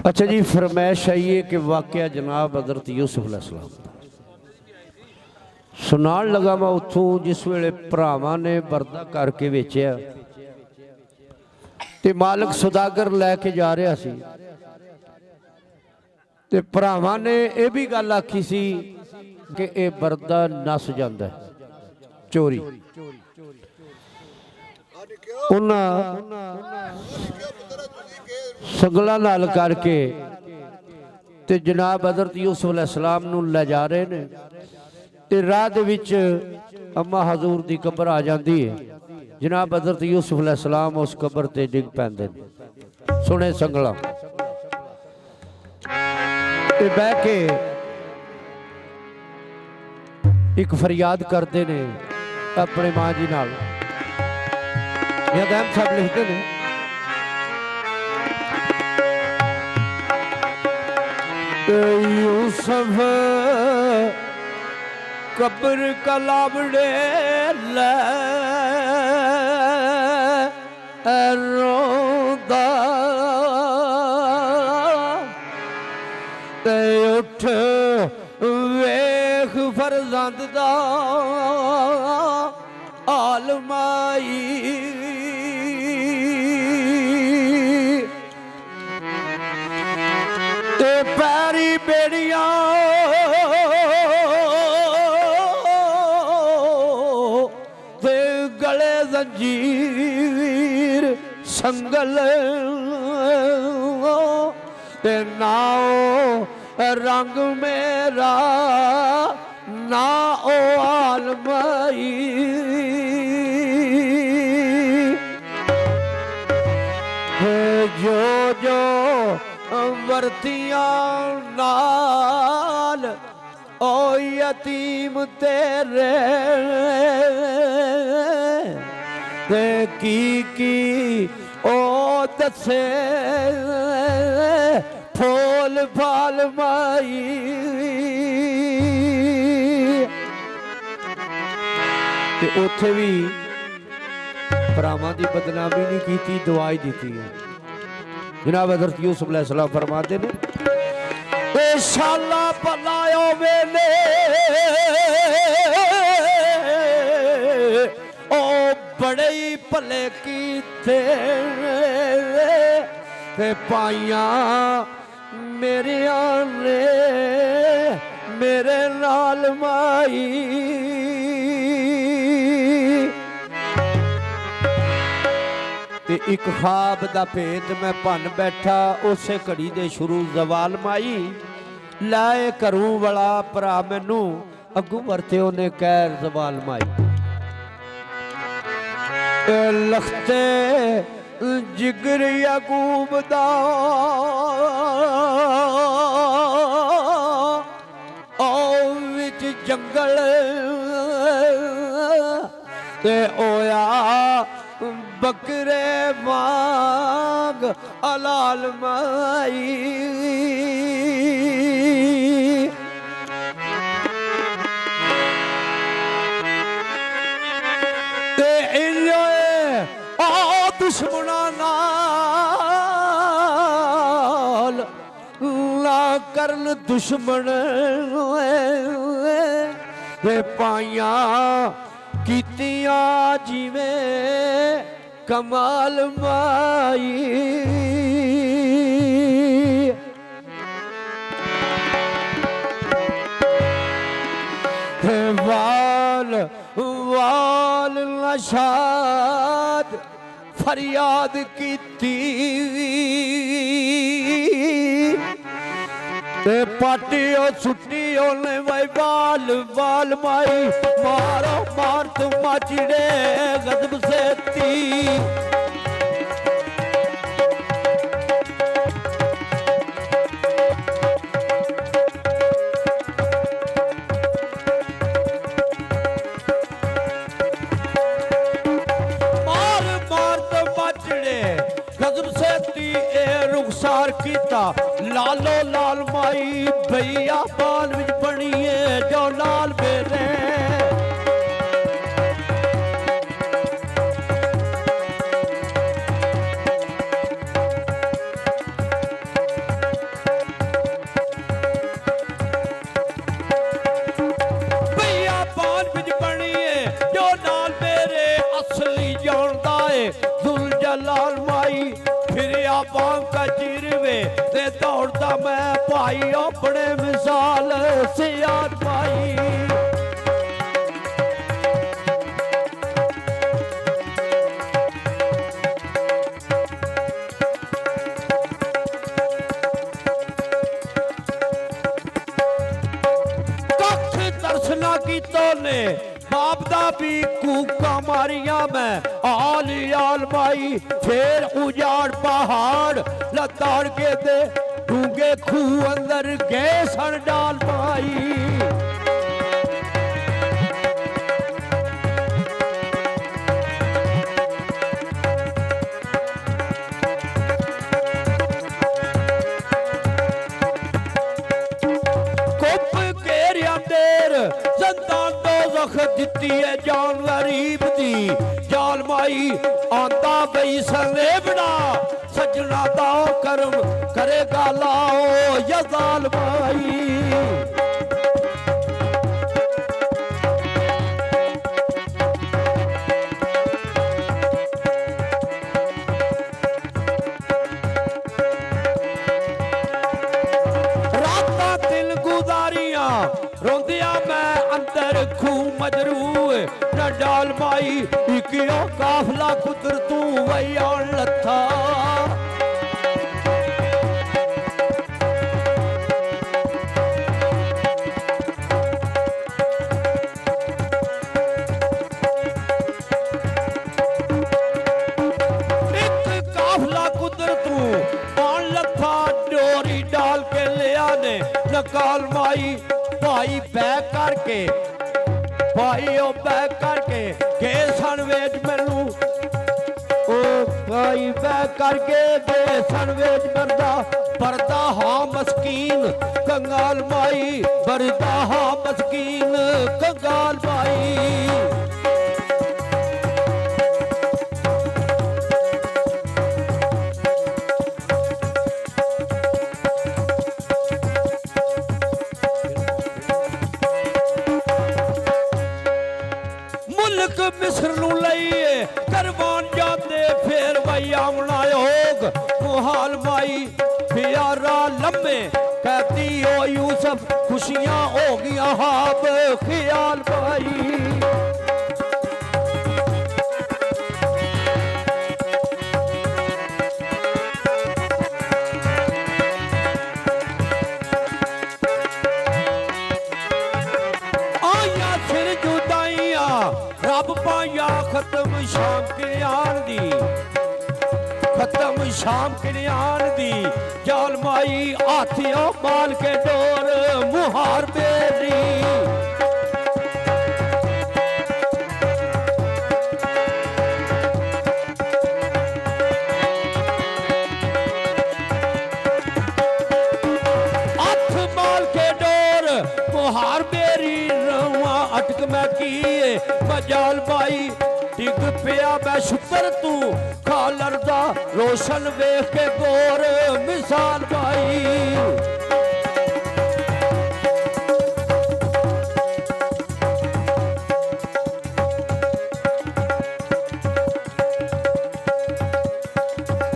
अच्छा जी, फरमाइश आई है कि वाकया जनाब हज़रत यूसुफ अलैहिस्सलाम सुनान लगा मैं उतों जिस वेले भरावां ने बरदा करके वेचिया ते मालिक सुदागर लैके जा रहा सी ते भरावां ने यह भी गल आखी सी कि यह बरदा नस जांदा है चोरी। संगला नाल करके ते जनाब हज़रत यूसुफ अलैहिस्सलाम नूं ले जा रहे ने ते राह दे विच अम्मा हजूर दी कब्र आ जाती है। जनाब हज़रत यूसुफ अलैहिस्सलाम उस कब्र ते डिग पैंदे ने। सुने संगला ते बह के एक फरियाद करते ने अपने मां जी नाल। अहम साहब लिखते हैं यूसुफ कब्र कलावड़े ले रोंदा ते उठ वेख फरजंद दा आलमाई ते पैरी बेड़िया ते गले जंजीर संगल ते नाओ रंग मेरा ना ओ आलमाई जो जो वर्तियां नाल ओ यतीम तेरे की ओ दसे फूल फाल माई ते उथे भी भरावां दी बदनामी नहीं की, दुआई दी है। जनाब हज़रत यूसुफ अलैहिस्सलाम फरमाते ने शाला भलायो वेले ओ बड़े ही भले कीते ते पाइया मेरे ने मेरे नाल माई ते एक ख्वाब दा भेत मैं भन बैठा उसे घड़ी दे शुरू जवाल माई लाए घरों वाला भरा मैनू अगू वरते उन्हें कैर जवाल माई लखते जिगर याकूब दा ओ विच जंगल ते ओया बकरे वांग अलाल माई ते आ दुश्मना नाल ना करन दुश्मन ते पाइया कीतिया जिवें कमाल माई वाल वाल नशाद फरियाद कीती पाटियो छुट्टी ओने भाई बाल बाल माई मारो मार तुम माचिड़े गजब से ती मार मार तुम माचिड़े गजब से ती ए रुखसार कीता लालो लाल माई भैया बाल विच बनिए जो लाल बेरे जिरवे ते दौड़दा मैं भाई अपने मिसाल सियार भाई। कख दर्शना की तो ने बाप दा भी कूका मारिया मैं आली आलमाई। फिर उजाड़ पहाड़ लताड़ के दे डूंगे खूह अंदर गए सन डाल पाई। दिती है जान गरीब दी जाल माई आंदा बई सलेबड़ा सजना दा करम करेगा लाओ या जाल माई। रातां दिल गुजारियां रोंदिया मैं अंदर खूह मजरू न डाल माई। इकियो काफला कुदर तू वैया लथा एक काफला कुदर तू आन लथा डोरी डाल के लिया ने नकाल माई। भाई बैक करके भाई ओ बैक करके के सनवेज मैनू ओ भाई बैक करके दे सनवेज बरदा बरदा हाँ मस्कीन कंगाल माई। बरदा हाँ मस्कीन कंगाल माई। मिस्र नू लईए करवान जाते फिर वही आमना योग मुहाल माई। प्यारा लम्बे कहती हो यूसुफ खुशियां हो गया हाब ख्याल भाई। रब पाया खत्म शाम किरयान दी खत्म शाम किरयान दी जाल माई। हाथियों माल के डोर मुहार बेरी हाथ माल के डोर मुहार बेरी रवा अटक मैं किए मजाल बाई। डिग पिया मैं शुक्र तू खालर दा रोशन वेख के गोर मिसाल बाई।